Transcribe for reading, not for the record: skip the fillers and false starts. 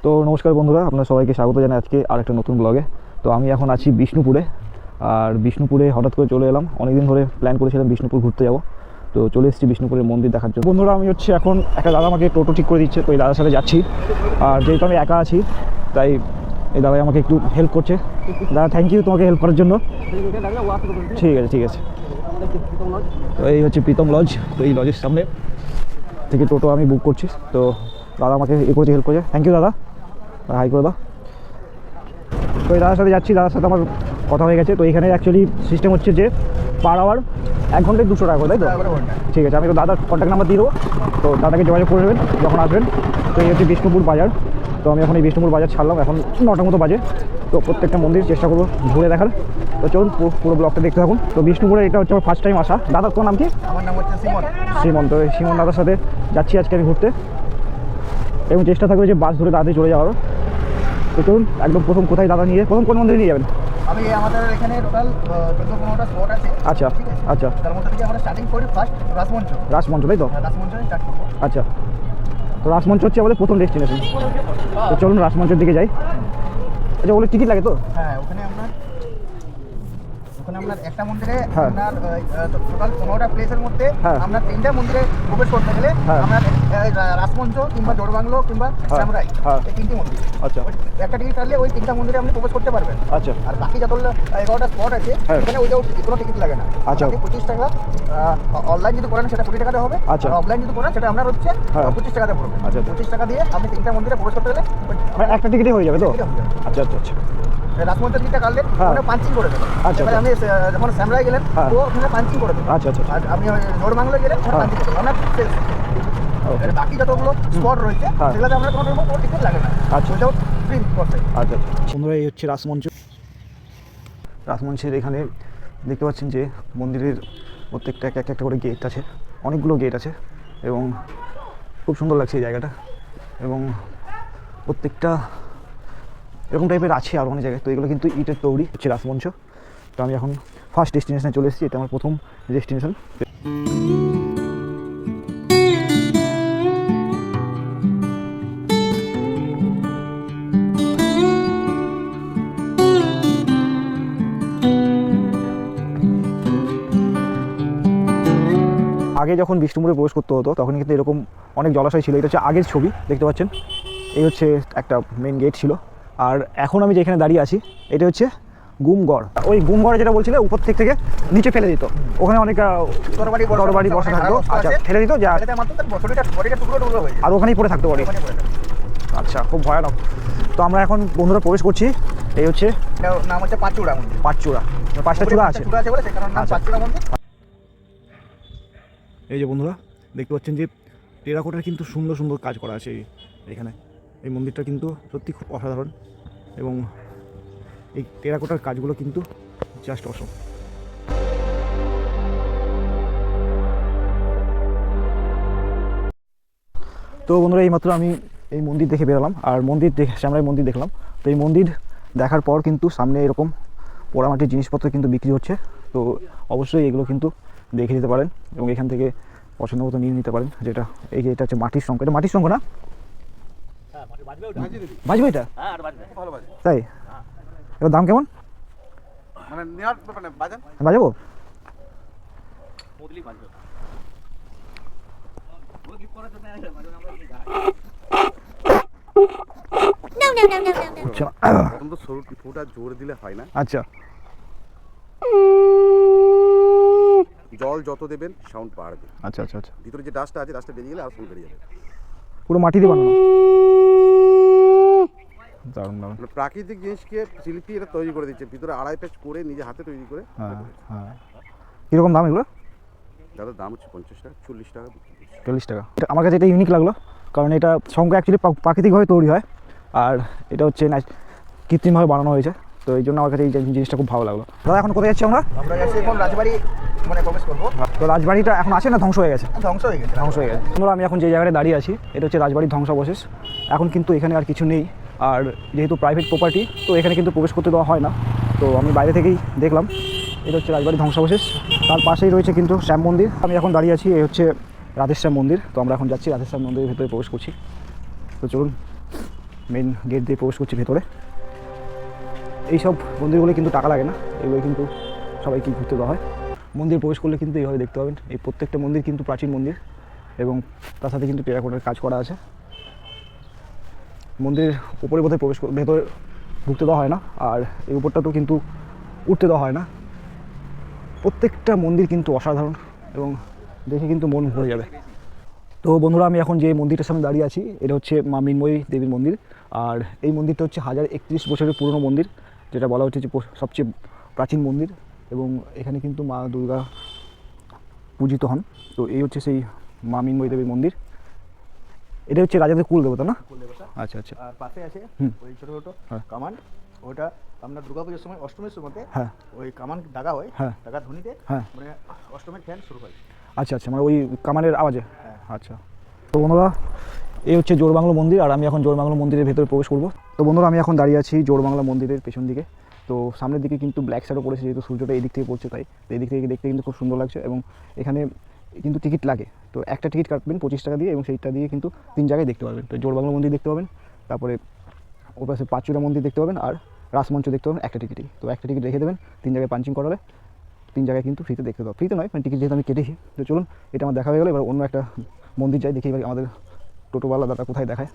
তো নমস্কার বন্ধুরা, আপনারা সবাইকে স্বাগত জানাই আজকে আরেকটা নতুন ব্লগে। তো আমি এখন আছি বিষ্ণুপুরে, আর বিষ্ণুপুরে হঠাৎ করে চলে এলাম। অনেকদিন ধরে প্ল্যান করেছিলাম বিষ্ণুপুর ঘুরতে যাব, তো চলে এসেছি বিষ্ণুপুরের মন্দির দেখার জন্য। বন্ধুরা, আমি এখন একটা দাদা আমাকে টোটো ঠিক করে দিচ্ছে, তো এই দাদার সাথে যাচ্ছি। আর যেহেতু আমি একা আছি, তাই এই দাদাই আমাকে একটু হেল্প করছে। দাদা, থ্যাংক ইউ তোমাকে হেল্প করার জন্য। ঠিক আছে ঠিক আছে। তো এই হচ্ছে প্রীতম লজ। তো এই লজের সামনে থেকে টোটো আমি বুক করছি। তো দাদা আমাকে করেছে, হেল্প করেছে। থ্যাংক ইউ দাদা, হাই করে দাও। তো এই দাদার সাথে যাচ্ছি, দাদার সাথে আমার কথা হয়ে গেছে। তো এখানে অ্যাকচুয়ালি সিস্টেম হচ্ছে যে পার আওয়ার 1 ঘন্টায় 200 টাকা করে, তাই তো? ঠিক আছে, আমি তো দাদার কন্ট্যাক্ট নাম্বার দিয়ে দেবো, তো দাদাকে যোগাযোগ করে নেবেন যখন আসবেন। তো এই হচ্ছে বিষ্ণুপুর বাজার। তো আমি এখন এই বিষ্ণুপুর বাজার ছাড়লাম, এখন 9টার মতো বাজে। তো প্রত্যেকটা মন্দির চেষ্টা করবো ঘুরে দেখার। তো চলুন পুরো ব্লগটা দেখতে থাকুন। তো বিষ্ণুপুরে এটা হচ্ছে আমার ফার্স্ট টাইম আসা। দাদার তোর নাম কি? আমার নাম হচ্ছে সিমন। সিমন। তো এই সিমন দাদার সাথে যাচ্ছি আজকে আমি ঘুরতে, এবং চেষ্টা থাকবে যে বাস ধরে তাড়াতাড়ি চলে যাওয়ার। তো চলুন, একদম প্রথম কোথায় দাদা নিয়ে প্রথম কোন মন্দিরে নিয়ে যাবেন? আমি আমাদের এখানে টোটাল 14-15টা স্পট আছে। আচ্ছা আচ্ছা। তার মধ্যে থেকে আমরা স্টার্টিং করি ফার্স্ট রাসমঞ্চ। রাসমঞ্চ, তাই তো? রাসমঞ্চ স্টার্ট করবো। আচ্ছা, তো রাসমঞ্চ হচ্ছে আমাদের প্রথম ডেস্টিনেশন। তো চলুন রাসমঞ্চের দিকে যাই। আচ্ছা, ওগুলো টিকিট লাগে তো? হ্যাঁ, ওখানে আপনার একটা মন্দিরে হ্যাঁ। আপনার টোটাল 15টা প্লেসের মধ্যে হ্যাঁ। আমরা 3টা মন্দিরে প্রবেশ করতে গেলে হ্যাঁ। আমরা রাসমঞ্চ কিংবা জোড়বাংলো কিংবা হ্যাঁ। সামরাই, হ্যাঁ। এই 3টি মন্দির। আচ্ছা একটা টিকিট কাটলে ওই 3টা মন্দিরে আপনি প্রবেশ করতে পারবেন। আচ্ছা আর বাকি যত 11টা স্পট আছে, হ্যাঁ। ওখানে ওইটাও কোনো টিকিট লাগে না। আচ্ছা। বাকি 25 টাকা। অনলাইন যদি করেন সেটা 20 টাকাতে হবে। আচ্ছা। আর অফলাইন যদি করেন সেটা আপনার হচ্ছে হ্যাঁ। 25 টাকাতে পড়বে। আচ্ছা। 25 টাকা দিয়ে আপনি 3টা মন্দিরে প্রবেশ করতে গেলে মানে একটা টিকিটে হয়ে যাবে তো? টিকিটে হয়ে যাবে। আচ্ছা আচ্ছা আচ্ছা রাসমঞ্চের টিকিটটা কাটলেন, হ্যাঁ। ওখানে পাঞ্চিং করে দেবেন। আচ্ছা। এবারে আপনি যখন স্যামরাই গেলেন, হ্যাঁ। তো ওখানে পাঞ্চিং করে দেবেন। আচ্ছা আচ্ছা। আর আপনি জোড়বাংলায় গেলে ওখানে হ্যাঁ। পাঞ্চিং করবেন। আপনার ওকে। বাকি যতগুলো স্পট রয়েছে হ্যাঁ। সেগুলোতে আপনার কোনো রকম কোনো টিকিট লাগে না। আচ্ছা। ওইটাও ফ্রি করতে। আচ্ছা আচ্ছা। বন্ধুরা, এই হচ্ছে রাসমঞ্চ। রাসমঞ্চের এখানে দেখতে পাচ্ছেন যে মন্দিরের প্রত্যেকটা একটা করে গেট আছে, অনেকগুলো গেট আছে, এবং খুব সুন্দর লাগছে এই জায়গাটা। এবং প্রত্যেকটা এরকম টাইপের আছে আর অনেক জায়গায়। তো এগুলো কিন্তু ইটের তৈরি হচ্ছে রাসমঞ্চ। তো আমি এখন ফার্স্ট ডেস্টিনেশনে চলে এসেছি, এটা আমার প্রথম ডেস্টিনেশন। আগে যখন বিষ্ণুপুরে প্রবেশ করতে হতো তখন কিন্তু এরকম অনেক জলাশয় ছিল। এটা হচ্ছে আগের ছবি, দেখতে পাচ্ছেন। এই হচ্ছে একটা মেন গেট ছিল। আর এখন আমি যেখানে দাঁড়িয়ে আছি এটা হচ্ছে গুমগড়। ওই গুমগড়ে যেটা বলছিলে উপর থেকে নিচে ফেলে দিত, ওখানে অনেক তরবারি বসা থাকতো। আচ্ছা, ফেলে দিত যা, আর ওখানেই পড়ে থাকতো বডি। আচ্ছা, খুব ভয়ানক। তো আমরা এখন বন্ধুরা প্রবেশ করছি। এই হচ্ছে নাম হচ্ছে পাঁচচূড়া মন্দির। পাঁচচূড়া, 5টা চূড়া আছে বলে সে কারণে নাম আচ্ছা। পাঁচচূড়া মন্দির। এই যে বন্ধুরা দেখতে পাচ্ছেন যে টেরাকোটার কিন্তু সুন্দর সুন্দর কাজ করা আছে এখানে। এই মন্দিরটা কিন্তু সত্যি খুব অসাধারণ, এবং এই টেরাকোটার কাজগুলো কিন্তু জাস্ট অসম। তো বন্ধুরা, এইমাত্র আমি এই মন্দির দেখে বেরোলাম, আর শ্যামরাই মন্দির দেখলাম। তো এই মন্দির দেখার পর কিন্তু সামনে এরকম পোড়ামাটির জিনিসপত্র কিন্তু বিক্রি হচ্ছে। তো অবশ্যই এগুলো কিন্তু দেখে যেতে পারেন, এবং এখান থেকে পছন্দ মতো নিয়ে নিতে পারেন। যেটা এই যে এটা হচ্ছে মাটির শঙ্খ, এটা মাটির শঙ্খ না? বাজবে এটা? তাই? এটার দাম কেমন? বাজাবো? জোর দিলে হয় না। আচ্ছা, জল যত দেবেন সাউন্ড বাড়বে। আচ্ছা আচ্ছা আচ্ছা। ভিতরে যে ডাস্টটা আছে, ডাস্টটা বেরিয়ে গেলে আর সাউন্ড বেরিয়ে যাবে। পুরো মাটি দিয়ে বানানো, দারুণ দারুণ। মানে প্রাকৃতিক জিনিসকে শিল্পী এটা তৈরি করে দিচ্ছে, ভিতরে 2.5 পেজ করে নিজে হাতে তৈরি করে। হ্যাঁ হ্যাঁ। কীরকম দাম এগুলো? দাদা দাম হচ্ছে 50 টাকা, 40 টাকা, 40 টাকা। এটা আমার কাছে এটা ইউনিক লাগলো, কারণ এটা শঙ্খ অ্যাকচুয়ালি প্রাকৃতিকভাবে তৈরি হয়, আর এটা হচ্ছে কৃত্রিমভাবে বানানো হয়েছে। তো এই জন্য আমার কাছে এই জিনিসটা খুব ভালো লাগলো। দাদা, এখন কোথায় যাচ্ছি আমরা? আমরা যাচ্ছি এখন রাজবাড়ি মানে প্রবেশ করবো। তো রাজবাড়িটা এখন আছে না ধ্বংস হয়ে গেছে? ধ্বংস হয়ে গেছে। আমরা আমি এখন যে জায়গায় দাঁড়িয়ে আছি এটা হচ্ছে রাজবাড়ির ধ্বংসাবশেষ। এখন কিন্তু এখানে আর কিছু নেই, আর যেহেতু প্রাইভেট প্রপার্টি, তো এখানে কিন্তু প্রবেশ করতে দেওয়া হয় না। তো আমি বাইরে থেকেই দেখলাম। এটা হচ্ছে রাজবাড়ির ধ্বংসাবশেষ, তার পাশেই রয়েছে কিন্তু শ্যাম মন্দির। আমি এখন দাঁড়িয়ে আছি, এই হচ্ছে রাধেশ্যাম মন্দির। তো আমরা এখন যাচ্ছি রাধেশ্যাম মন্দিরের ভেতরে প্রবেশ করছি। তো চলুন মেন গেট দিয়ে প্রবেশ করছি ভেতরে। এইসব মন্দিরগুলো কিন্তু টাকা লাগে না, এগুলো কিন্তু সবাইকে ঘুরতে দেওয়া হয়। মন্দির প্রবেশ করলে কিন্তু এইভাবে দেখতে পাবেন, এই প্রত্যেকটা মন্দির কিন্তু প্রাচীন মন্দির এবং তার সাথে কিন্তু টেরাকোটার কাজ করা আছে। মন্দিরের উপরে বোধহয় ভেতরে ঢুকতে দেওয়া হয় না, আর এই উপরটাতেও কিন্তু উঠতে দেওয়া হয় না। প্রত্যেকটা মন্দির কিন্তু অসাধারণ এবং দেখে কিন্তু মন ভরে যাবে। তো বন্ধুরা, আমি এখন যে মন্দিরটার সামনে দাঁড়িয়ে আছি এটা হচ্ছে মা মৃন্ময়ী দেবীর মন্দির। আর এই মন্দিরটা হচ্ছে 1031 বছরের পুরনো মন্দির, যেটা বলা হচ্ছে যে সবচেয়ে প্রাচীন মন্দির এবং এখানে কিন্তু মা দুর্গা পূজিত হন। তো এই হচ্ছে সেই মা মৃন্ময়ী দেবীর মন্দির। এটা হচ্ছে রাজাদের কুল দেবতা না? কুলদেবতা। আচ্ছা আচ্ছা। আর পাশে আছে ওই ছোট ছোট হ্যাঁ। কামান, ওটা আপনার দুর্গাপুজোর সময় অষ্টমীর সময়তে হ্যাঁ ওই কামান দাগা হয়, হ্যাঁ দাগা ধ্বনিতে হ্যাঁ। মানে অষ্টমীর খ্যান শুরু হয়। আচ্ছা আচ্ছা, মানে ওই কামানের আওয়াজে। আচ্ছা। তো বন্ধুরা, এই হচ্ছে জোড়বাংলো মন্দির আর আমি এখন জোড়বাংলো মন্দিরের ভেতরে প্রবেশ করব। তো বন্ধুরা, আমি এখন দাঁড়িয়ে আছি জোড়বাংলা মন্দিরের পেছন দিকে। তো সামনের দিকে কিন্তু ব্ল্যাক শ্যাডো পড়েছে, যেহেতু সূর্যটা এই দিক থেকে পড়ছে, তাই তো এই দিক থেকে দেখতে কিন্তু খুব সুন্দর লাগছে। এবং এখানে কিন্তু টিকিট লাগে, তো একটা টিকিট কাটবেন 25 টাকা দিয়ে এবং সেইটা দিয়ে কিন্তু 3 জায়গায় দেখতে পারবেন। তো জোড়বাংলা মন্দির দেখতে পাবেন, তারপরে ওর পাশে পাঁচচূড়া মন্দির দেখতে পাবেন, আর রাসমঞ্চ দেখতে পাবেন একটা টিকিটই। তো একটা টিকিট রেখে দেবেন, 3 জায়গায় পাঞ্চিং করালে 3 জায়গায় কিন্তু ফ্রিতে দেখতে পাবো। ফ্রিতে নয়, মানে টিকিট যেহেতু আমি কেটেছি। তো চলুন, এটা আমার দেখা হয়ে গেলো, এবার অন্য একটা মন্দির যাই, দেখি এবার আমাদের টোটোওয়ালা দাদা কোথায় দেখায়।